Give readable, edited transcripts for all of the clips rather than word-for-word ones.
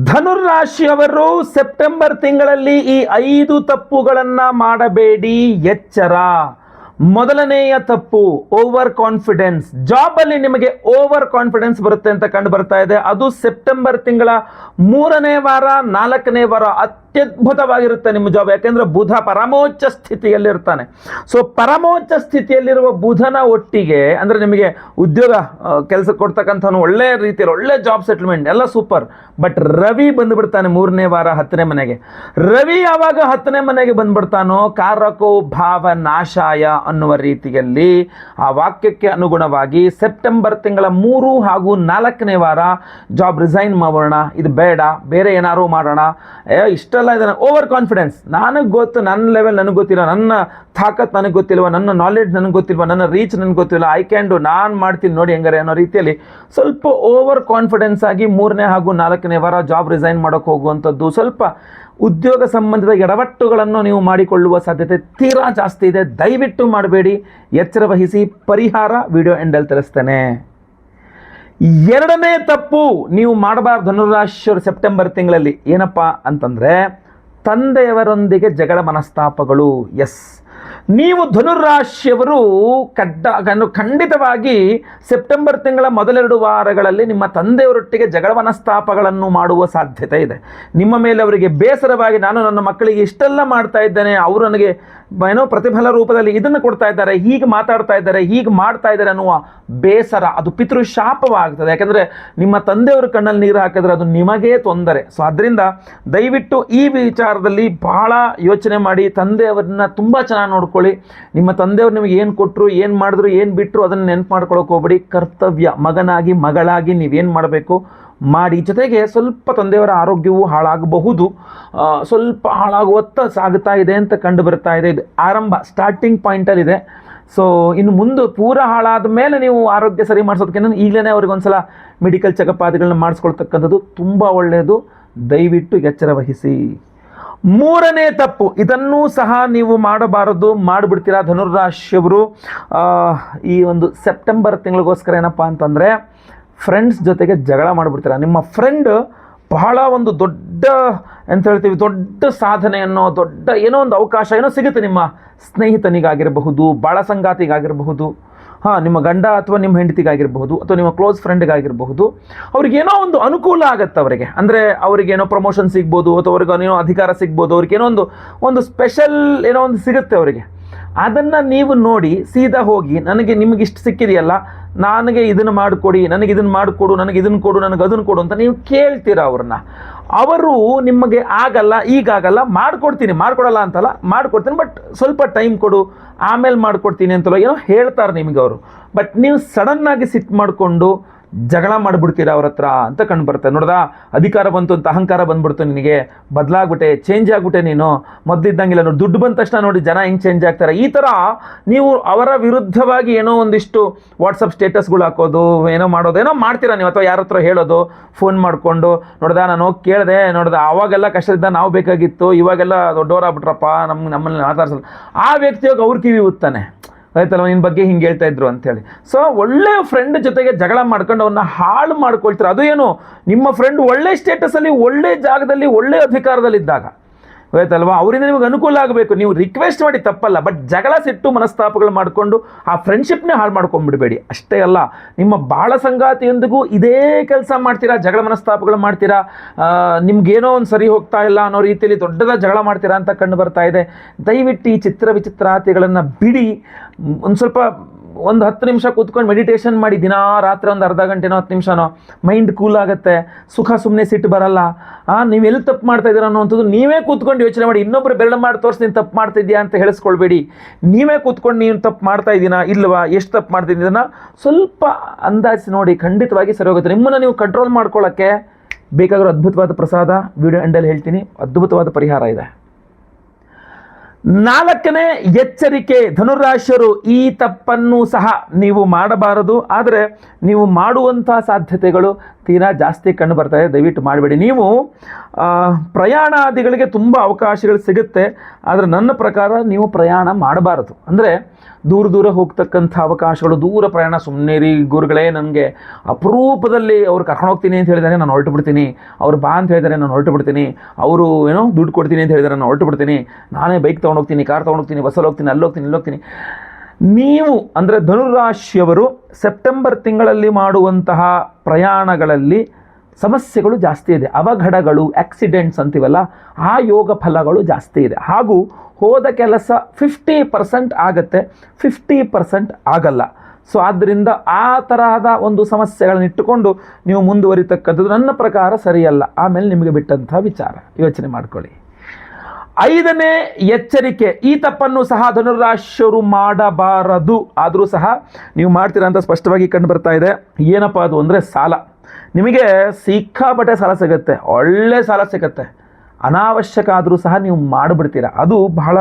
ಧನುರಾಶಿಯವರು September ತಿಂಗಳಲ್ಲಿ ಈ 5 ತಪ್ಪುಗಳನ್ನ ಮಾಡಬೇಡಿ, ಎಚ್ಚರ. ಮೊದಲನೆಯ ತಪ್ಪು ಓವರ್ ಕಾನ್ಫಿಡೆನ್ಸ್. ಜಾಬ್ ಅಲ್ಲಿ ನಿಮಗೆ ಓವರ್ ಕಾನ್ಫಿಡೆನ್ಸ್ ಬರುತ್ತೆ ಅಂತ ಕಂಡು ಬರ್ತಾ ಇದೆ. ಅದು ಸೆಪ್ಟೆಂಬರ್ ತಿಂಗಳ 3ನೇ ವಾರ 4ನೇ ವಾರ ಅತ್ಯದ್ಭುತವಾಗಿರುತ್ತೆ ನಿಮ್ಮ ಜಾಬ್. ಯಾಕೆಂದ್ರೆ ಬುಧ ಪರಮೋಚ್ಚ ಸ್ಥಿತಿಯಲ್ಲಿರ್ತಾನೆ. ಸೊ ಪರಮೋಚ್ಚ ಸ್ಥಿತಿಯಲ್ಲಿರುವ ಬುಧನ ಒಟ್ಟಿಗೆ ಅಂದ್ರೆ ನಿಮಗೆ ಉದ್ಯೋಗ ಕೆಲಸ ಕೊಡ್ತಕ್ಕಂಥವನು ಒಳ್ಳೆ ರೀತಿಯಲ್ಲಿ ಒಳ್ಳೆ ಜಾಬ್ ಸೆಟಲ್ಮೆಂಟ್ ಎಲ್ಲ ಸೂಪರ್. ಬಟ್ ರವಿ ಬಂದ್ಬಿಡ್ತಾನೆ 3ನೇ ವಾರ 10ನೇ ಮನೆಗೆ. ರವಿ ಯಾವಾಗ 10ನೇ ಮನೆಗೆ ಬಂದ್ಬಿಡ್ತಾನೋ ಕಾರಕೋ ಭಾವ ನಾಶಾಯ ಅನ್ನುವ ರೀತಿಯಲ್ಲಿ ಆ ವಾಕ್ಯಕ್ಕೆ ಅನುಗುಣವಾಗಿ ಸೆಪ್ಟೆಂಬರ್ ತಿಂಗಳ 3 ಹಾಗೂ 4ನೇ ವಾರ ಜಾಬ್ ರಿಸೈನ್ ಮಾಡೋಣ, ಇದು ಬೇಡ, ಬೇರೆ ಏನಾರು ಮಾಡೋಣ, ಇಷ್ಟೆಲ್ಲ ಇದೆ. ಓವರ್ ಕಾನ್ಫಿಡೆನ್ಸ್, ನನಗೆ ಗೊತ್ತು, ನನ್ನ ಲೆವೆಲ್ ನನಗೆ ಗೊತ್ತಿಲ್ಲ, ನನ್ನ ತಾಕತ್ ನನಗೆ ಗೊತ್ತಿಲ್ವ, ನನ್ನ ನಾಲೆಡ್ಜ್ ನನಗೆ ಗೊತ್ತಿಲ್ವ, ನನ್ನ ರೀಚ್ ನನಗೆ ಗೊತ್ತಿಲ್ಲ, ಐ ಕ್ಯಾನ್ ಡು, ನಾನು ಮಾಡ್ತೀನಿ ನೋಡಿ ಹೆಂಗಾರೆ ಅನ್ನೋ ರೀತಿಯಲ್ಲಿ ಸ್ವಲ್ಪ ಓವರ್ ಕಾನ್ಫಿಡೆನ್ಸ್ ಆಗಿ 3ನೇ ಹಾಗೂ 4ನೇ ವಾರ ಜಾಬ್ ರಿಸೈನ್ ಮಾಡೋಕ್ಕೆ ಹೋಗುವಂಥದ್ದು, ಸ್ವಲ್ಪ ಉದ್ಯೋಗ ಸಂಬಂಧಿತ ಎಡವಟ್ಟುಗಳನ್ನು ನೀವು ಮಾಡಿಕೊಳ್ಳುವ ಸಾಧ್ಯತೆ ತೀರಾ ಜಾಸ್ತಿ ಇದೆ. ದಯವಿಟ್ಟು ಮಾಡಬೇಡಿ, ಎಚ್ಚರ ವಹಿಸಿ. ಪರಿಹಾರ ವಿಡಿಯೋ ಎಂಡಲ್ಲಿ ತಿಳಿಸ್ತೇನೆ. ಎರಡನೇ ತಪ್ಪು ನೀವು ಮಾಡಬಾರ್ದು ಧನುರಾಶಿಯವರು ಸೆಪ್ಟೆಂಬರ್ ತಿಂಗಳಲ್ಲಿ ಏನಪ್ಪ ಅಂತಂದರೆ ತಂದೆಯವರೊಂದಿಗೆ ಜಗಳ ಮನಸ್ತಾಪಗಳು. ಎಸ್, ನೀವು ಧನುರಾಶಿಯವರು ಖಂಡಿತವಾಗಿ ಸೆಪ್ಟೆಂಬರ್ ತಿಂಗಳ ಮೊದಲೆರಡು ವಾರಗಳಲ್ಲಿ ನಿಮ್ಮ ತಂದೆಯವರೊಟ್ಟಿಗೆ ಜಗಳ ಮನಸ್ತಾಪಗಳನ್ನು ಮಾಡುವ ಸಾಧ್ಯತೆ ಇದೆ. ನಿಮ್ಮ ಮೇಲೆ ಅವರಿಗೆ ಬೇಸರವಾಗಿ ನಾನು ನನ್ನ ಮಕ್ಕಳಿಗೆ ಇಷ್ಟೆಲ್ಲ ಮಾಡ್ತಾ ಇದ್ದೇನೆ, ಅವರು ನನಗೆ ಏನೋ ಪ್ರತಿಫಲ ರೂಪದಲ್ಲಿ ಇದನ್ನು ಕೊಡ್ತಾ ಇದ್ದಾರೆ, ಹೀಗೆ ಮಾತಾಡ್ತಾ ಇದ್ದಾರೆ, ಹೀಗೆ ಮಾಡ್ತಾ ಇದ್ದಾರೆ ಅನ್ನುವ ಬೇಸರ, ಅದು ಪಿತೃಶಾಪವಾಗ್ತದೆ. ಯಾಕಂದರೆ ನಿಮ್ಮ ತಂದೆಯವರು ಕಣ್ಣಲ್ಲಿ ನೀರು ಹಾಕಿದ್ರೆ ಅದು ನಿಮಗೇ ತೊಂದರೆ. ಸೊ ಅದರಿಂದ ದಯವಿಟ್ಟು ಈ ವಿಚಾರದಲ್ಲಿ ಬಹಳ ಯೋಚನೆ ಮಾಡಿ, ತಂದೆಯವರನ್ನ ತುಂಬ ಚೆನ್ನಾಗಿ ನೋಡ್ಕೊಳ್ಳಿ. ನಿಮ್ಮ ತಂದೆಯವರು ನಿಮಗೆ ಏನು ಕೊಟ್ಟರು, ಏನು ಮಾಡಿದ್ರು, ಏನು ಬಿಟ್ಟರು ಅದನ್ನು ನೆನಪು ಮಾಡ್ಕೊಳ್ಳೋಕೆ ಹೋಗ್ಬೇಡಿ. ಕರ್ತವ್ಯ ಮಗನಾಗಿ ಮಗಳಾಗಿ ನೀವೇನು ಮಾಡಬೇಕು ಮಾಡಿ. ಜೊತೆಗೆ ಸ್ವಲ್ಪ ತಂದೆಯವರ ಆರೋಗ್ಯವು ಹಾಳಾಗಬಹುದು, ಸ್ವಲ್ಪ ಹಾಳಾಗುವತ್ತ ಸಾಗುತ್ತಾ ಇದೆ ಅಂತ ಕಂಡು ಬರ್ತಾ ಇದೆ. ಇದು ಆರಂಭ, ಸ್ಟಾರ್ಟಿಂಗ್ ಪಾಯಿಂಟಲ್ಲಿದೆ. ಸೊ ಇನ್ನು ಮುಂದೆ ಪೂರ ಹಾಳಾದ ಮೇಲೆ ನೀವು ಆರೋಗ್ಯ ಸರಿ ಮಾಡಿಸೋದಕ್ಕಿಂತ ಈಗಲೇ ಅವ್ರಿಗೊಂದ್ಸಲ ಮೆಡಿಕಲ್ ಚೆಕಪ್ ಆದಿಗಳನ್ನ ಮಾಡಿಸ್ಕೊಳ್ತಕ್ಕಂಥದ್ದು ತುಂಬ ಒಳ್ಳೆಯದು. ದಯವಿಟ್ಟು ಎಚ್ಚರ ವಹಿಸಿ. ಮೂರನೇ ತಪ್ಪು, ಇದನ್ನೂ ಸಹ ನೀವು ಮಾಡಬಾರದು, ಮಾಡಿಬಿಡ್ತೀರಾ ಧನುರಾಶಿಯವರು ಈ ಒಂದು ಸೆಪ್ಟೆಂಬರ್ ತಿಂಗಳಿಗೋಸ್ಕರ. ಏನಪ್ಪ ಅಂತಂದರೆ ಫ್ರೆಂಡ್ಸ್ ಜೊತೆಗೆ ಜಗಳ ಮಾಡಿಬಿಡ್ತೀರಾ. ನಿಮ್ಮ ಫ್ರೆಂಡ್ ಬಹಳ ಒಂದು ದೊಡ್ಡ ಎಂತ ಹೇಳ್ತೀವಿ, ದೊಡ್ಡ ಸಾಧನೆಯನ್ನು, ದೊಡ್ಡ ಏನೋ ಒಂದು ಅವಕಾಶ ಏನೋ ಸಿಗುತ್ತೆ ನಿಮ್ಮ ಸ್ನೇಹಿತನಿಗಾಗಿರಬಹುದು, ಬಾಳ ಸಂಗಾತಿಗಾಗಿರಬಹುದು, ನಿಮ್ಮ ಗಂಡ ಅಥವಾ ನಿಮ್ಮ ಹೆಂಡತಿಗಾಗಿರಬಹುದು, ಅಥವಾ ನಿಮ್ಮ ಕ್ಲೋಸ್ ಫ್ರೆಂಡ್ಗಾಗಿರಬಹುದು. ಅವ್ರಿಗೇನೋ ಒಂದು ಅನುಕೂಲ ಆಗುತ್ತೆ ಅವರಿಗೆ. ಅಂದರೆ ಅವರಿಗೇನೋ ಪ್ರಮೋಷನ್ ಸಿಗ್ಬೋದು, ಅಥವಾ ಅವ್ರಿಗೇನೋ ಅಧಿಕಾರ ಸಿಗ್ಬೋದು, ಅವ್ರಿಗೇನೋ ಒಂದು ಸ್ಪೆಷಲ್ ಏನೋ ಒಂದು ಸಿಗುತ್ತೆ ಅವರಿಗೆ. ಅದನ್ನು ನೀವು ನೋಡಿ ಸೀದಾ ಹೋಗಿ ನಿಮಗೆ ಇಷ್ಟು ಸಿಕ್ಕಿದೆಯಲ್ಲ, ನನಗೆ ಇದನ್ನು ಮಾಡಿಕೊಡಿ, ನನಗೆ ಇದನ್ನು ಮಾಡಿಕೊಡು, ನನಗೆ ಇದನ್ನು ಕೊಡು, ನನಗೆ ಅದನ್ನು ಕೊಡು ಅಂತ ನೀವು ಕೇಳ್ತೀರಾ ಅವ್ರನ್ನ. ಅವರು ನಿಮಗೆ ಆಗಲ್ಲ, ಈಗಾಗಲ್ಲ, ಮಾಡಿಕೊಡಲ್ಲ ಅಂತಲ್ಲ, ಮಾಡಿಕೊಡ್ತೀನಿ ಬಟ್ ಸ್ವಲ್ಪ ಟೈಮ್ ಕೊಡು, ಆಮೇಲೆ ಮಾಡಿಕೊಡ್ತೀನಿ ಅಂತಲೋ ಏನೋ ಹೇಳ್ತಾರೆ ನಿಮಗೆ ಅವರು. ಬಟ್ ನೀವು ಸಡನ್ನಾಗಿ ಸಿಟ್ಟು ಮಾಡಿಕೊಂಡು ಜಗಳ ಮಾಡಿಬಿಡ್ತೀರಾ ಅವ್ರ ಹತ್ರ ಅಂತ ಕಂಡು ಬರುತ್ತೆ. ನೋಡ್ದಾ, ಅಧಿಕಾರ ಬಂತು ಅಂತ ಅಹಂಕಾರ ಬಂದ್ಬಿಡ್ತು ನಿನಗೆ, ಬದಲಾಗ್ಬಿಟ್ಟೆ, ಚೇಂಜ್ ಆಗ್ಬಿಟ್ಟೆ, ನೀನು ಮೊದಲಿದ್ದಂಗಿಲ್ಲ, ನೋಡಿ ದುಡ್ಡು ಬಂದ ತಕ್ಷಣ ನೋಡಿ ಜನ ಹೆಂಗೆ ಚೇಂಜ್ ಆಗ್ತಾರೆ. ಈ ಥರ ನೀವು ಅವರ ವಿರುದ್ಧವಾಗಿ ಏನೋ ಒಂದಿಷ್ಟು ವಾಟ್ಸಪ್ ಸ್ಟೇಟಸ್ಗಳು ಹಾಕೋದು, ಏನೋ ಮಾಡೋದು, ಏನೋ ಮಾಡ್ತೀರಾ ನೀವು, ಅಥವಾ ಯಾರ ಹತ್ರ ಹೇಳೋದು ಫೋನ್ ಮಾಡಿಕೊಂಡು, ನೋಡ್ದಾ ನಾನು ಹೋಗಿ ಕೇಳಿದೆ, ನೋಡ್ದಾ ಅವಾಗೆಲ್ಲ ಕಷ್ಟದಿಂದ ನಾವು ಬೇಕಾಗಿತ್ತು, ಇವಾಗೆಲ್ಲ ದೊಡ್ಡವರಾಗ್ಬಿಟ್ರಪ್ಪ, ನಮ್ಮಲ್ಲಿ ಮಾತಾಡ್ಸೋದು. ಆ ವ್ಯಕ್ತಿಯಾಗ ಅವ್ರ ಕಿವಿ ಉತ್ತಾನೆ, ಆಯ್ತಲ್ವ, ನಿನ್ನ ಬಗ್ಗೆ ಹಿಂಗೆ ಹೇಳ್ತಾ ಇದ್ರು ಅಂತೇಳಿ. ಸೊ ಒಳ್ಳೆ ಫ್ರೆಂಡ್ ಜೊತೆಗೆ ಜಗಳ ಮಾಡ್ಕೊಂಡು ಅವನ್ನ ಹಾಳು ಮಾಡ್ಕೊಳ್ತಾರೆ. ಅದು ಏನು, ನಿಮ್ಮ ಫ್ರೆಂಡ್ ಒಳ್ಳೆ ಸ್ಟೇಟಸಲ್ಲಿ, ಒಳ್ಳೆ ಜಾಗದಲ್ಲಿ, ಒಳ್ಳೆ ಅಧಿಕಾರದಲ್ಲಿದ್ದಾಗ ಆಯ್ತಲ್ವಾ, ಅವರಿಂದ ನಿಮಗೆ ಅನುಕೂಲ ಆಗಬೇಕು. ನೀವು ರಿಕ್ವೆಸ್ಟ್ ಮಾಡಿ ತಪ್ಪಲ್ಲ, ಬಟ್ ಜಗಳ, ಸಿಟ್ಟು, ಮನಸ್ತಾಪಗಳು ಮಾಡಿಕೊಂಡು ಆ ಫ್ರೆಂಡ್ಶಿಪ್ನೇ ಹಾಳು ಮಾಡ್ಕೊಂಡ್ಬಿಡಬೇಡಿ. ಅಷ್ಟೇ ಅಲ್ಲ, ನಿಮ್ಮ ಬಾಳ ಸಂಗಾತಿಯೊಂದಿಗೂ ಇದೇ ಕೆಲಸ ಮಾಡ್ತೀರಾ, ಜಗಳ ಮನಸ್ತಾಪಗಳು ಮಾಡ್ತೀರಾ, ನಿಮ್ಗೇನೋ ಒಂದು ಸರಿ ಹೋಗ್ತಾ ಇಲ್ಲ ಅನ್ನೋ ರೀತಿಯಲ್ಲಿ ದೊಡ್ಡದಾಗಿ ಜಗಳ ಮಾಡ್ತೀರಾ ಅಂತ ಕಂಡು ಬರ್ತಾ ಇದೆ. ದಯವಿಟ್ಟು ಈ ಚಿತ್ರ ವಿಚಿತ್ರಾತಿಗಳನ್ನು ಬಿಡಿ. ಒಂದು ಸ್ವಲ್ಪ 10 ನಿಮಿಷ ಕೂತ್ಕೊಂಡು ಮೆಡಿಟೇಷನ್ ಮಾಡಿ, ದಿನ ರಾತ್ರಿ ಒಂದು ಅರ್ಧ ಗಂಟೆನೋ 10 ನಿಮಿಷನೋ, ಮೈಂಡ್ ಕೂಲ್ ಆಗುತ್ತೆ, ಸುಖ ಸುಮ್ಮನೆ ಸಿಟ್ಟು ಬರಲ್ಲ. ನೀವು ಎಲ್ಲಿ ತಪ್ಪು ಮಾಡ್ತಾ ಇದ್ದೀರಾ ಅನ್ನೋವಂಥದ್ದು ನೀವೇ ಕೂತ್ಕೊಂಡು ಯೋಚನೆ ಮಾಡಿ. ಇನ್ನೊಬ್ಬರು ಬೆರಳು ಮಾಡಿ ತೋರಿಸಿ ನೀನು ತಪ್ಪು ಮಾಡ್ತಿದ್ಯಾ ಅಂತ ಹೇಳಿಸ್ಕೊಳ್ಬೇಡಿ. ನೀವೇ ಕೂತ್ಕೊಂಡು ನೀನು ತಪ್ಪು ಮಾಡ್ತಾ ಇದ್ದೀನಾ ಇಲ್ವಾ, ಎಷ್ಟು ತಪ್ಪು ಮಾಡ್ತಿದ್ದೀನ ಸ್ವಲ್ಪ ಅಂದಾಜಿಸಿ ನೋಡಿ, ಖಂಡಿತವಾಗಿ ಸರಿ ಹೋಗುತ್ತೆ. ನಿಮ್ಮನ್ನು ನೀವು ಕಂಟ್ರೋಲ್ ಮಾಡ್ಕೊಳ್ಳೋಕ್ಕೆ ಬೇಕಾಗಿರೋ ಅದ್ಭುತವಾದ ಪ್ರಸಾದ ವಿಡಿಯೋ ಎಂಡಲ್ಲಿ ಹೇಳ್ತೀನಿ, ಅದ್ಭುತವಾದ ಪರಿಹಾರ ಇದೆ. 4ನೇ ಎಚ್ಚರಿಕೆ, ಧನುರಾಶಿಯರು ಈ ತಪ್ಪನ್ನು ಸಹ ನೀವು ಮಾಡಬಾರದು. ಆದರೆ ನೀವು ಮಾಡುವಂಥ ಸಾಧ್ಯತೆಗಳು ತೀರಾ ಜಾಸ್ತಿ ಕಂಡು ಬರ್ತಾ ಇದೆ. ದಯವಿಟ್ಟು ಮಾಡಬೇಡಿ. ನೀವು ಪ್ರಯಾಣಾದಿಗಳಿಗೆ ತುಂಬ ಅವಕಾಶಗಳು ಸಿಗುತ್ತೆ, ಆದರೆ ನನ್ನ ಪ್ರಕಾರ ನೀವು ಪ್ರಯಾಣ ಮಾಡಬಾರದು. ಅಂದರೆ ದೂರ ದೂರ ಹೋಗ್ತಕ್ಕಂಥ ಅವಕಾಶಗಳು, ದೂರ ಪ್ರಯಾಣ. ಸುಮ್ಮನೆ ರೀ ಗುರುಗಳೇ, ನನಗೆ ಅಪರೂಪದಲ್ಲಿ ಅವ್ರು ಕರ್ಕೊಂಡು ಹೋಗ್ತೀನಿ ಅಂತ ಹೇಳಿದರೆ ನಾನು ಹೊರಟು ಬಿಡ್ತೀನಿ, ಅವ್ರು ಬಾ ಅಂತ ಹೇಳಿದರೆ ನಾನು ಹೊರಟು ಬಿಡ್ತೀನಿ, ಅವರು ಏನೋ ದುಡ್ಡು ಕೊಡ್ತೀನಿ ಅಂತ ಹೇಳಿದರೆ ನಾನು ಹೊರಟು ಬಿಡ್ತೀನಿ, ನಾನೇ ಬೈಕ್ ತೊಗೊಂಡೋಗ್ತೀನಿ, ಕಾರ್ ತೊಗೊಂಡೋಗ್ತೀನಿ, ಬಸ್ಸಲ್ಲಿ ಹೋಗ್ತೀನಿ, ಅಲ್ಲಿ ಹೋಗ್ತೀನಿ, ಇಲ್ಲಿ ಹೋಗ್ತೀನಿ. ನೀವು ಅಂದರೆ ಧನುರಾಶಿಯವರು ಸೆಪ್ಟೆಂಬರ್ ತಿಂಗಳಲ್ಲಿ ಮಾಡುವಂತಹ ಪ್ರಯಾಣಗಳಲ್ಲಿ ಸಮಸ್ಯೆಗಳು ಜಾಸ್ತಿ ಇದೆ. ಅವಘಡಗಳು, ಆಕ್ಸಿಡೆಂಟ್ಸ್ ಅಂತೀವಲ್ಲ, ಆ ಯೋಗ ಫಲಗಳು ಜಾಸ್ತಿ ಇದೆ. ಹಾಗೂ ಹೋದ ಕೆಲಸ 50% ಆಗುತ್ತೆ, 50% ಆಗಲ್ಲ. ಸೊ ಆದ್ದರಿಂದ ಆ ತರಹದ ಒಂದು ಸಮಸ್ಯೆಗಳನ್ನು ಇಟ್ಟುಕೊಂಡು ನೀವು ಮುಂದುವರಿತಕ್ಕಂಥದ್ದು ನನ್ನ ಪ್ರಕಾರ ಸರಿಯಲ್ಲ. ಆಮೇಲೆ ನಿಮಗೆ ಬಿಟ್ಟಂಥ ವಿಚಾರ, ಯೋಚನೆ ಮಾಡ್ಕೊಳ್ಳಿ. 5ನೇ ಎಚ್ಚರಿಕೆ, ಈ ತಪ್ಪನ್ನು ಸಹ ಧನುರಾಶಿಯವರು ಮಾಡಬಾರದು. ಆದರೂ ಸಹ ನೀವು ಮಾಡ್ತೀರಾ ಅಂತ ಸ್ಪಷ್ಟವಾಗಿ ಕಂಡು ಬರ್ತಾ ಇದೆ. ಏನಪ್ಪ ಅದು ಅಂದರೆ ಸಾಲ. ನಿಮಗೆ ಸಿಕ್ಕಾಪಟ್ಟೆ ಸಾಲ ಸಿಗುತ್ತೆ, ಒಳ್ಳೆ ಸಾಲ ಸಿಗುತ್ತೆ, ಅನಾವಶ್ಯಕ ಆದರೂ ಸಹ ನೀವು ಮಾಡಿಬಿಡ್ತೀರ. ಅದು ಬಹಳ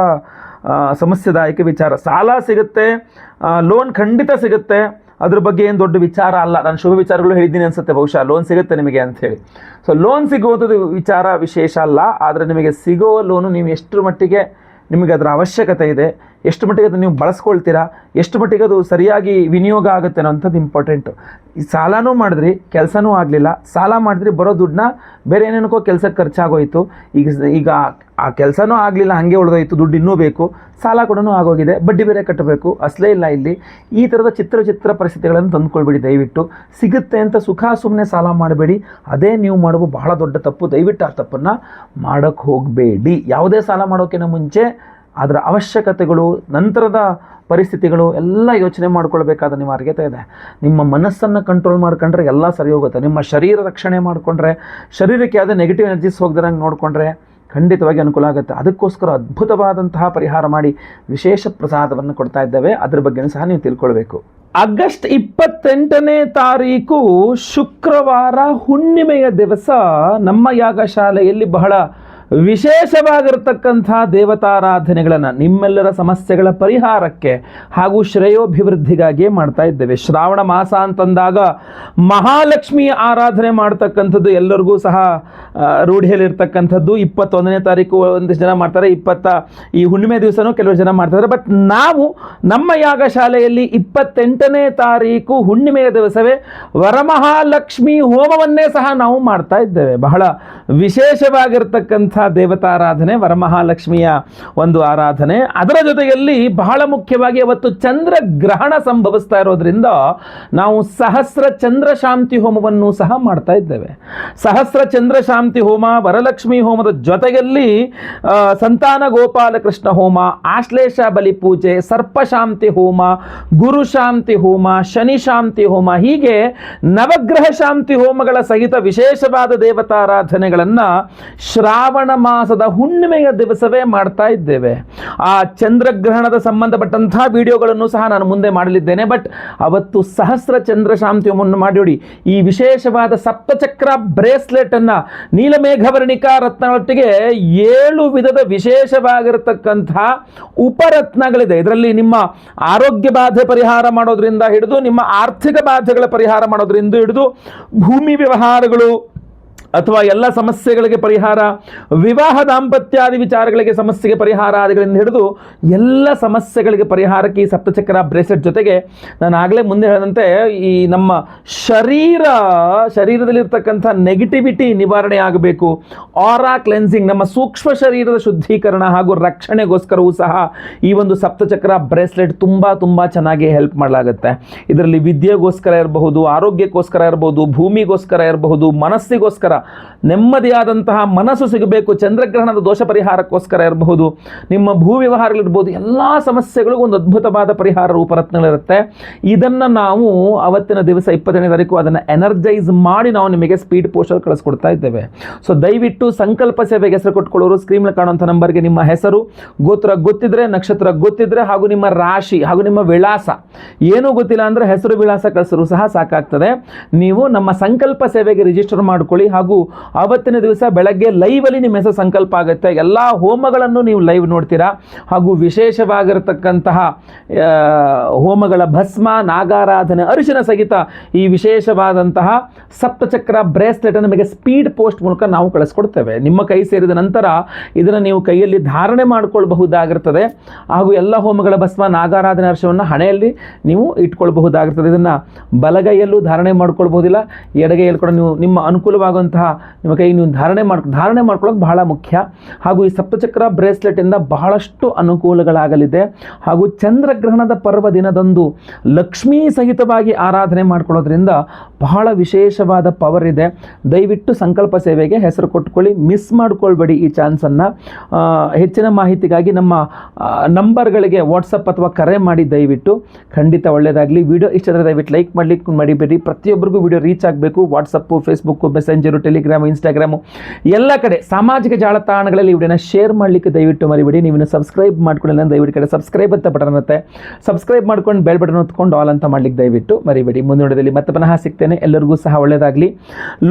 ಸಮಸ್ಯೆದಾಯಕ ವಿಚಾರ. ಸಾಲ ಸಿಗುತ್ತೆ, ಲೋನ್ ಖಂಡಿತ ಸಿಗುತ್ತೆ, ಅದ್ರ ಬಗ್ಗೆ ಏನು ದೊಡ್ಡ ವಿಚಾರ ಅಲ್ಲ. ನಾನು ಶುಭ ವಿಚಾರಗಳು ಹೇಳಿದ್ದೀನಿ ಅನ್ಸುತ್ತೆ, ಬಹುಶಃ ಲೋನ್ ಸಿಗುತ್ತೆ ನಿಮಗೆ ಅಂಥೇಳಿ. ಸೊ ಲೋನ್ ಸಿಗುವುದು ವಿಚಾರ ವಿಶೇಷ ಅಲ್ಲ, ಆದರೆ ನಿಮಗೆ ಸಿಗೋ ಲೋನು ನೀವು ಎಷ್ಟರ ಮಟ್ಟಿಗೆ ನಿಮಗೆ ಅದರ ಅವಶ್ಯಕತೆ ಇದೆ, ಎಷ್ಟು ಮಟ್ಟಿಗೆ ಅದು ನೀವು ಬಳಸ್ಕೊಳ್ತೀರಾ, ಎಷ್ಟು ಮಟ್ಟಿಗೆ ಅದು ಸರಿಯಾಗಿ ವಿನಿಯೋಗ ಆಗುತ್ತೆ ಅನ್ನೋಂಥದ್ದು ಇಂಪಾರ್ಟೆಂಟು. ಈ ಸಾಲನೂ ಮಾಡಿದ್ರಿ, ಕೆಲಸನೂ ಆಗಲಿಲ್ಲ, ಸಾಲ ಮಾಡಿದ್ರಿ, ಬರೋ ದುಡ್ಡನ್ನ ಬೇರೆ ಏನೇನಕ್ಕೋ ಕೆಲಸಕ್ಕೆ ಖರ್ಚಾಗೋಯಿತು, ಈಗ ಆ ಕೆಲಸನೂ ಆಗಲಿಲ್ಲ, ಹಾಗೆ ಉಳಿದೋಯ್ತು, ದುಡ್ಡು ಇನ್ನೂ ಬೇಕು, ಸಾಲ ಕೂಡ ಆಗೋಗಿದೆ, ಬಡ್ಡಿ ಬೇರೆ ಕಟ್ಟಬೇಕು, ಅಸಲೇ ಇಲ್ಲ ಇಲ್ಲಿ. ಈ ಥರದ ಚಿತ್ರ ಪರಿಸ್ಥಿತಿಗಳನ್ನು ತಂದುಕೊಳ್ಬೇಡಿ ದಯವಿಟ್ಟು. ಸಿಗುತ್ತೆ ಅಂತ ಸುಮ್ಮನೆ ಸಾಲ ಮಾಡಬೇಡಿ, ಅದೇ ನೀವು ಮಾಡುವ ಬಹಳ ದೊಡ್ಡ ತಪ್ಪು. ದಯವಿಟ್ಟು ಆ ತಪ್ಪನ್ನು ಮಾಡೋಕ್ಕೆ ಹೋಗಬೇಡಿ. ಯಾವುದೇ ಸಾಲ ಮಾಡೋಕ್ಕಿಂತ ಮುಂಚೆ ಅದರ ಅವಶ್ಯಕತೆಗಳು, ನಂತರದ ಪರಿಸ್ಥಿತಿಗಳು ಎಲ್ಲ ಯೋಚನೆ ಮಾಡ್ಕೊಳ್ಬೇಕಾದ ಅನಿವಾರ್ಯತೆ ಇದೆ. ನಿಮ್ಮ ಮನಸ್ಸನ್ನು ಕಂಟ್ರೋಲ್ ಮಾಡ್ಕೊಂಡ್ರೆ ಎಲ್ಲ ಸರಿ ಹೋಗುತ್ತೆ. ನಿಮ್ಮ ಶರೀರ ರಕ್ಷಣೆ ಮಾಡಿಕೊಂಡ್ರೆ, ಶರೀರಕ್ಕೆ ಯಾವುದೇ ನೆಗೆಟಿವ್ ಎನರ್ಜೀಸ್ ಹೋಗ್ದಿರಂಗೆ ನೋಡಿಕೊಂಡ್ರೆ ಖಂಡಿತವಾಗಿ ಅನುಕೂಲ ಆಗುತ್ತೆ. ಅದಕ್ಕೋಸ್ಕರ ಅದ್ಭುತವಾದಂತಹ ಪರಿಹಾರ ಮಾಡಿ ವಿಶೇಷ ಪ್ರಸಾದವನ್ನು ಕೊಡ್ತಾ ಇದ್ದೇವೆ, ಅದ್ರ ಬಗ್ಗೆಯೂ ಸಹ ನೀವು ತಿಳ್ಕೊಳ್ಬೇಕು. ಆಗಸ್ಟ್ 28ನೇ ತಾರೀಕು ಶುಕ್ರವಾರ ಹುಣ್ಣಿಮೆಯ ದಿವಸ ನಮ್ಮ ಯಾಗಶಾಲೆಯಲ್ಲಿ ಬಹಳ ವಿಶೇಷವಾಗಿರತಕ್ಕಂಥ ದೇವತಾರಾಧನೆಗಳನ್ನು ನಿಮ್ಮೆಲ್ಲರ ಸಮಸ್ಯೆಗಳ ಪರಿಹಾರಕ್ಕೆ ಹಾಗೂ ಶ್ರೇಯೋಭಿವೃದ್ಧಿಗಾಗಿ ಮಾಡ್ತಾ ಇದ್ದೇವೆ. ಶ್ರಾವಣ ಮಾಸ ಅಂತಂದಾಗ ಮಹಾಲಕ್ಷ್ಮಿ ಆರಾಧನೆ ಮಾಡ್ತಕ್ಕಂಥದ್ದು ಎಲ್ಲರಿಗೂ ಸಹ ರೂಢಿಯಲ್ಲಿರ್ತಕ್ಕಂಥದ್ದು. 21ನೇ ತಾರೀಕು ಒಂದಿಷ್ಟು ಜನ ಮಾಡ್ತಾರೆ, ಈ ಹುಣ್ಣಿಮೆ ದಿವಸನೂ ಕೆಲವರು ಜನ ಮಾಡ್ತಾರೆ. ಬಟ್ ನಾವು ನಮ್ಮ ಯಾಗಶಾಲೆಯಲ್ಲಿ 28ನೇ ತಾರೀಕು ಹುಣ್ಣಿಮೆಯ ದಿವಸವೇ ವರಮಹಾಲಕ್ಷ್ಮಿ ಹೋಮವನ್ನೇ ಸಹ ನಾವು ಮಾಡ್ತಾ ಇದ್ದೇವೆ. ಬಹಳ ವಿಶೇಷವಾಗಿರ್ತಕ್ಕಂಥ ದೇವತಾರಾಧನೆ, ವರಮಹಾಲಕ್ಷ್ಮಿಯ ಒಂದು ಆರಾಧನೆ. ಅದರ ಜೊತೆಯಲ್ಲಿ ಬಹಳ ಮುಖ್ಯವಾಗಿ ಅವತ್ತು ಚಂದ್ರಗ್ರಹಣ ಸಂಭವಿಸ್ತಾ ಇರೋದ್ರಿಂದ ನಾವು ಸಹಸ್ರ ಚಂದ್ರ ಶಾಂತಿ ಹೋಮವನ್ನು ಸಹ ಮಾಡ್ತಾ ಇದ್ದೇವೆ. ಸಹಸ್ರ ಚಂದ್ರ ಶಾಂತಿ ಹೋಮ, ವರಲಕ್ಷ್ಮಿ ಹೋಮದ ಜೊತೆಯಲ್ಲಿ ಸಂತಾನ ಗೋಪಾಲಕೃಷ್ಣ ಹೋಮ, ಆಶ್ಲೇಷ ಬಲಿ ಪೂಜೆ, ಸರ್ಪಶಾಂತಿ ಹೋಮ, ಗುರು ಶಾಂತಿ ಹೋಮ, ಶನಿ ಶಾಂತಿ ಹೋಮ, ಹೀಗೆ ನವಗ್ರಹ ಶಾಂತಿ ಹೋಮಗಳ ಸಹಿತ ವಿಶೇಷವಾದ ದೇವತಾರಾಧನೆಗಳನ್ನು ಶ್ರಾವಣ ಮಾಸದ ಹುಣ್ಣಿಮೆಯ ದಿವಸವೇ ಮಾಡ್ತಾ ಇದ್ದೇವೆ. ಆ ಚಂದ್ರಗ್ರಹಣದ ಸಂಬಂಧಪಟ್ಟಂತಹ ವಿಡಿಯೋಗಳನ್ನು ಸಹ ನಾನು ಮುಂದೆ ಮಾಡಲಿದ್ದೇನೆ. ಬಟ್ ಅವತ್ತು ಸಹಸ್ರ ಚಂದ್ರ ಶಾಂತಿ ಹೋಮವನ್ನು ಮಾಡಿ ಈ ವಿಶೇಷವಾದ ಸಪ್ತಚಕ್ರ ಬ್ರೇಸ್ಲೆಟ್ ಅನ್ನ ನೀಲಮೇಘವರ್ಣಿಕಾ ರತ್ನಗಳೊಟ್ಟಿಗೆ 7 ವಿಧದ ವಿಶೇಷವಾಗಿರತಕ್ಕಂತಹ ಉಪರತ್ನಗಳಿದೆ. ಇದರಲ್ಲಿ ನಿಮ್ಮ ಆರೋಗ್ಯ ಬಾಧೆ ಪರಿಹಾರ ಮಾಡೋದ್ರಿಂದ ಹಿಡಿದು, ನಿಮ್ಮ ಆರ್ಥಿಕ ಬಾಧೆಗಳ ಪರಿಹಾರ ಮಾಡೋದ್ರಿಂದ ಹಿಡಿದು, ಭೂಮಿ ವ್ಯವಹಾರಗಳು ಅಥವಾ ಎಲ್ಲ ಸಮಸ್ಯೆಗಳಿಗೆ ಪರಿಹಾರ, ವಿವಾಹ ದಾಂಪತ್ಯಾದಿ ವಿಚಾರಗಳಿಗೆ ಸಮಸ್ಯೆಗೆ ಪರಿಹಾರ ಆದಿಗಳಿಂದ ಹಿಡಿದು ಎಲ್ಲ ಸಮಸ್ಯೆಗಳಿಗೆ ಪರಿಹಾರಕ್ಕೆ ಈ ಸಪ್ತಚಕ್ರ ಬ್ರೇಸ್ಲೆಟ್ ಜೊತೆಗೆ ನಾನು ಆಗಲೇ ಮುಂದೆ ಹೇಳಿದಂತೆ ಈ ನಮ್ಮ ಶರೀರದಲ್ಲಿರ್ತಕ್ಕಂಥ ನೆಗೆಟಿವಿಟಿ ನಿವಾರಣೆ ಆಗಬೇಕು, ಆರಾ ಕ್ಲೆನ್ಸಿಂಗ್, ನಮ್ಮ ಸೂಕ್ಷ್ಮ ಶರೀರದ ಶುದ್ಧೀಕರಣ ಹಾಗೂ ರಕ್ಷಣೆಗೋಸ್ಕರವೂ ಸಹ ಈ ಒಂದು ಸಪ್ತಚಕ್ರ ಬ್ರೇಸ್ಲೆಟ್ ತುಂಬ ಚೆನ್ನಾಗಿ ಹೆಲ್ಪ್ ಮಾಡಲಾಗುತ್ತೆ. ಇದರಲ್ಲಿ ವಿದ್ಯೆಗೋಸ್ಕರ ಇರಬಹುದು, ಆರೋಗ್ಯಕ್ಕೋಸ್ಕರ ಇರಬಹುದು, ಭೂಮಿಗೋಸ್ಕರ ಇರಬಹುದು, ಮನಸ್ಸಿಗೋಸ್ಕರ ನೆಮ್ಮದಿಯಾದಂತಹ ಮನಸ್ಸು ಸಿಗಬೇಕು, ಚಂದ್ರಗ್ರಹಣದ ದೋಷ ಪರಿಹಾರಕ್ಕೋಸ್ಕರ ಇರಬಹುದು, ನಿಮ್ಮ ಭೂ ವ್ಯವಹಾರಗಳಿರ್ಬೋದು, ಎಲ್ಲ ಸಮಸ್ಯೆಗಳಿಗೂ ಒಂದು ಅದ್ಭುತವಾದ ಪರಿಹಾರ ರೂಪರತ್ನಗಳಿರುತ್ತೆ. ಇದನ್ನು ನಾವು ಅವತ್ತಿನ ದಿವಸ 20ನೇ ತಾರೀಕು ಅದನ್ನು ಎನರ್ಜೈಸ್ ಮಾಡಿ ನಾವು ನಿಮಗೆ ಸ್ಪೀಡ್ ಪೋಸ್ಟಲ್ಲಿ ಕಳಿಸ್ಕೊಡ್ತಾ ಇದ್ದೇವೆ. ಸೊ ದಯವಿಟ್ಟು ಸಂಕಲ್ಪ ಸೇವೆಗೆ ಹೆಸರು ಕೊಟ್ಕೊಳ್ಳೋರು ಸ್ಕ್ರೀನ್ ಕಾಣುವಂಥ ನಂಬರ್ಗೆ ನಿಮ್ಮ ಹೆಸರು, ಗೋತ್ರ ಗೊತ್ತಿದ್ರೆ, ನಕ್ಷತ್ರ ಗೊತ್ತಿದ್ರೆ ಹಾಗೂ ನಿಮ್ಮ ರಾಶಿ ಹಾಗೂ ನಿಮ್ಮ ವಿಳಾಸ ಏನೂ ಗೊತ್ತಿಲ್ಲ ಅಂದರೆ ಹೆಸರು ವಿಳಾಸ ಕಳಿಸರು ಸಹ ಸಾಕಾಗ್ತದೆ. ನೀವು ನಮ್ಮ ಸಂಕಲ್ಪ ಸೇವೆಗೆ ರಿಜಿಸ್ಟರ್ ಮಾಡ್ಕೊಳ್ಳಿ ಹಾಗೂ ಹಾಗೂ ಆವತ್ತಿನ ದಿವಸ ಬೆಳಗ್ಗೆ ಲೈವಲ್ಲಿ ನಿಮ್ಮ ಹೆಸರು ಸಂಕಲ್ಪ ಆಗುತ್ತೆ. ಎಲ್ಲ ಹೋಮಗಳನ್ನು ನೀವು ಲೈವ್ ನೋಡ್ತೀರಾ. ಹಾಗೂ ವಿಶೇಷವಾಗಿರತಕ್ಕಂತಹ ಹೋಮಗಳ ಭಸ್ಮ, ನಾಗಾರಾಧನೆ, ಅರಿಶಿನ ಸಹಿತ ಈ ವಿಶೇಷವಾದಂತಹ ಸಪ್ತಚಕ್ರ ಬ್ರೇಸ್ಲೆಟ್ ನಿಮಗೆ ಸ್ಪೀಡ್ ಪೋಸ್ಟ್ ಮೂಲಕ ನಾವು ಕಳಿಸ್ಕೊಡ್ತೇವೆ. ನಿಮ್ಮ ಕೈ ಸೇರಿದ ನಂತರ ಇದನ್ನು ನೀವು ಕೈಯಲ್ಲಿ ಧಾರಣೆ ಮಾಡಿಕೊಳ್ಳಬಹುದಾಗಿರ್ತದೆ. ಹಾಗೂ ಎಲ್ಲ ಹೋಮಗಳ ಭಸ್ಮ, ನಾಗಾರಾಧನೆ, ಅರಿಶಿನವನ್ನು ಹಣೆಯಲ್ಲಿ ನೀವು ಇಟ್ಕೊಳ್ಬಹುದಾಗಿರ್ತದೆ. ಇದನ್ನು ಬಲಗೈಯಲ್ಲೂ ಧಾರಣೆ ಮಾಡ್ಕೊಳ್ಬಹುದಿಲ್ಲ, ಎಡಗೈಯಲ್ಲಿ ಕೂಡ ನೀವು ನಿಮ್ಮ ಅನುಕೂಲವಾಗುವಂತಹ ನಿಮ್ಮ ಕೈ ನೀವು ಧಾರಣೆ ಮಾಡ್ಕೊಳ್ಳೋದು ಬಹಳ ಮುಖ್ಯ. ಹಾಗೂ ಈ ಸಪ್ತಚಕ್ರ ಬ್ರೇಸ್ಲೆಟಿಂದ ಬಹಳಷ್ಟು ಅನುಕೂಲಗಳಾಗಲಿದೆ. ಹಾಗೂ ಚಂದ್ರಗ್ರಹಣದ ಪರ್ವ ದಿನದಂದು ಲಕ್ಷ್ಮೀ ಸಹಿತವಾಗಿ ಆರಾಧನೆ ಮಾಡ್ಕೊಳ್ಳೋದ್ರಿಂದ ಬಹಳ ವಿಶೇಷವಾದ ಪವರ್ ಇದೆ. ದಯವಿಟ್ಟು ಸಂಕಲ್ಪ ಸೇವೆಗೆ ಹೆಸರು ಕೊಟ್ಕೊಳ್ಳಿ, ಮಿಸ್ ಮಾಡ್ಕೊಳ್ಬೇಡಿ ಈ ಚಾನ್ಸನ್ನು. ಹೆಚ್ಚಿನ ಮಾಹಿತಿಗಾಗಿ ನಮ್ಮ ನಂಬರ್ಗಳಿಗೆ ವಾಟ್ಸಪ್ ಅಥವಾ ಕರೆ ಮಾಡಿ ದಯವಿಟ್ಟು. ಖಂಡಿತ ಒಳ್ಳೆಯದಾಗಲಿ. ವಿಡಿಯೋ ಇಷ್ಟದ ದಯವಿಟ್ಟು ಲೈಕ್ ಮಾಡಲಿಕ್ಕೆ ಮರಿಬೇಡಿ. ಪ್ರತಿಯೊಬ್ಬರಿಗೂ ವಿಡಿಯೋ ರೀಚ್ ಆಗಬೇಕು. WhatsApp, Facebook, messenger, Telegram, Instagram ಎಲ್ಲ ಕಡೆ ಸಾಮಾಜಿಕ ಜಾಲತಾಣಗಳಲ್ಲಿ ವಿಡಿಯೋನ ಶೇರ್ ಮಾಡಲಿಕ್ಕೆ ದಯವಿಟ್ಟು ಮರಿಬೇಡಿ. ನೀವು ಸಬ್ಸ್ಕ್ರೈಬ್ ಮಾಡ್ಕೊಳ್ಳಿ, ದಯವಿಟ್ಟು ಕಡೆ ಸಬ್ಸ್ಕ್ರೈಬ್ ಅಂತ ಬಟನ್ ಇರುತ್ತೆ, ಸಬ್ಸ್ಕ್ರೈಬ್ ಮಾಡ್ಕೊಂಡು ಬೆಲ್ ಬಟನ್ ಹೊತ್ಕೊಂಡು ಆಲ್ ಅಂತ ಮಾಡ್ಲಿಕ್ಕೆ ದಯವಿಟ್ಟು ಮರಿಬೇಡಿ. ಮುಂದಿನ ವಿಡಿಯೋದಲ್ಲಿ ಮತ್ತೆ ಪುನಃ ಸಿಗ್ತೇನೆ. ಎಲ್ಲರಿಗೂ ಸಹ ಒಳ್ಳೆಯದಾಗಲಿ.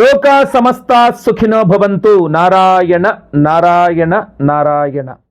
ಲೋಕ ಸಮಸ್ತ ಸುಖಿನೋ ಭವಂತು. ನಾರಾಯಣ ನಾರಾಯಣ ನಾರಾಯಣ.